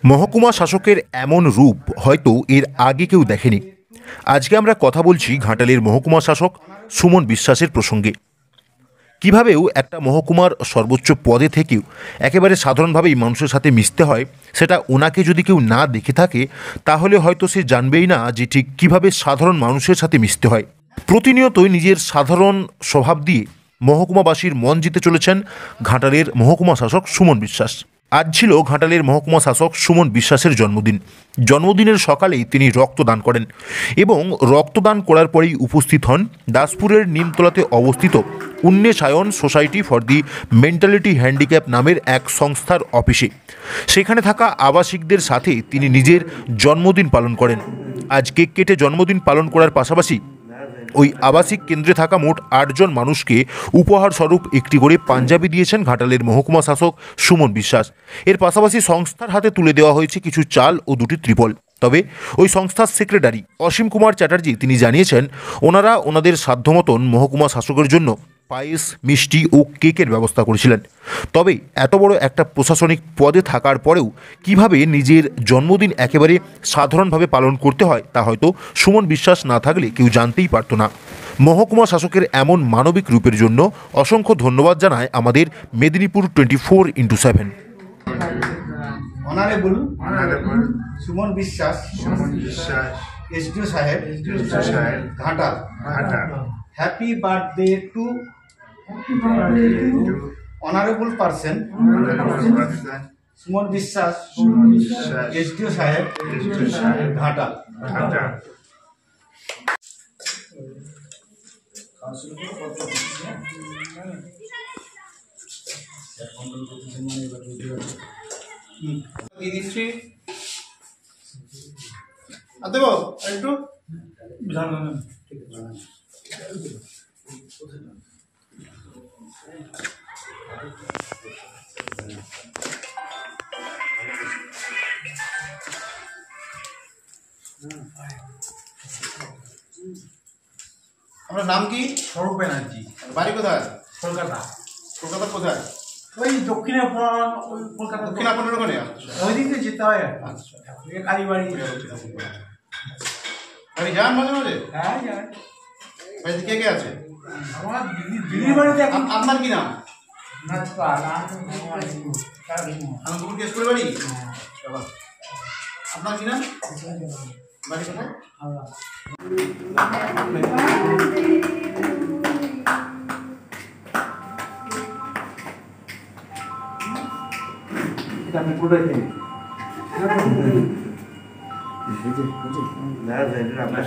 মহকুমা শাসকের এমন রূপ হয়তো এর আগে কেউ দেখেনি। আজকে আমরা কথা বলছি ঘাটালের মহকুমা শাসক সুমন বিশ্বাসের প্রসঙ্গে। কিভাবেও একটা মহকুমার সর্বোচ্চ পদে থেকেও একেবারে সাধারণভাবেই মানুষের সাথে মিশতে হয়, সেটা ওনাকে যদি কেউ না দেখে থাকে তাহলে হয়তো সে জানবেই না যে ঠিক কীভাবে সাধারণ মানুষের সাথে মিশতে হয়। প্রতিনিয়তই নিজের সাধারণ স্বভাব দিয়ে মহকুমাবাসীর মন জিতে চলেছেন ঘাটালের মহকুমা শাসক সুমন বিশ্বাস। আজ ছিল ঘাটালের মহকুমা শাসক সুমন বিশ্বাসের জন্মদিন। জন্মদিনের সকালেই তিনি রক্তদান করেন এবং রক্তদান করার পরেই উপস্থিত হন দাসপুরের নিমতলাতে অবস্থিত Unmeshayan society for the mentality handicap নামের এক সংস্থার অফিসে। সেখানে থাকা আবাসিকদের সাথে তিনি নিজের জন্মদিন পালন করেন। আজ কেক কেটে জন্মদিন পালন করার পাশাপাশি ওই আবাসিক কেন্দ্রে থাকা মোট 8 জন মানুষকে উপহার স্বরূপ একটি করে পাঞ্জাবি দিয়েছেন ঘাটালের মহকুমা শাসক সুমন বিশ্বাস। এর পাশাপাশি সংস্থার হাতে তুলে দেওয়া হয়েছে কিছু চাল ও 2টি ত্রিপল। তবে ওই সংস্থার সেক্রেটারি অসীম কুমার চ্যাটার্জি তিনি জানিয়েছেন ওনারা ওনাদের সাধ্যমতন মহকুমা শাসকের জন্য পায়েস, মিষ্টি ও কেকের ব্যবস্থা করেছিলেন। তবে এত বড় একটা প্রশাসনিক পদে থাকার পরেও কিভাবে নিজের জন্মদিন একেবারে সাধারণভাবে পালন করতে হয় তা হয়তো সুমন বিশ্বাস না থাকলে কেউ জানতেই পারত না। মহকুমা শাসকের এমন মানবিক রূপের জন্য অসংখ্য ধন্যবাদ জানায় আমাদের মেদিনীপুর 24x7। অনারেবল সুমন বিশ্বাস এসডিও সাহেব Ghatal, happy birthday to honourable person Suman বিশ্বাস এসডিও সাহেব ঘাটাল। দিচ্ছি দেব একটু আপনার নাম কি? স্বরূপ ব্যানার্জি। বাড়ি কোথায়? কলকাতা। কলকাতা কোথায়? ওই দক্ষিণে কলকাতা দক্ষিণাপনের ওখানে। ওই দিক দিয়ে যেতে হয়। আচ্ছা, কালীবাড়ি বাড়ি যান মাঝে মাঝে? হ্যাঁ যাই। বাড়িতে কে কে আছে? আমার দিদির বাড়িতে। আপনার কি নাম? আনন্দপুর কেশপুর বাড়ি। আপনার কি নাম? বাড়ি কোথায়? আমি পুরো খেয়ে আপনার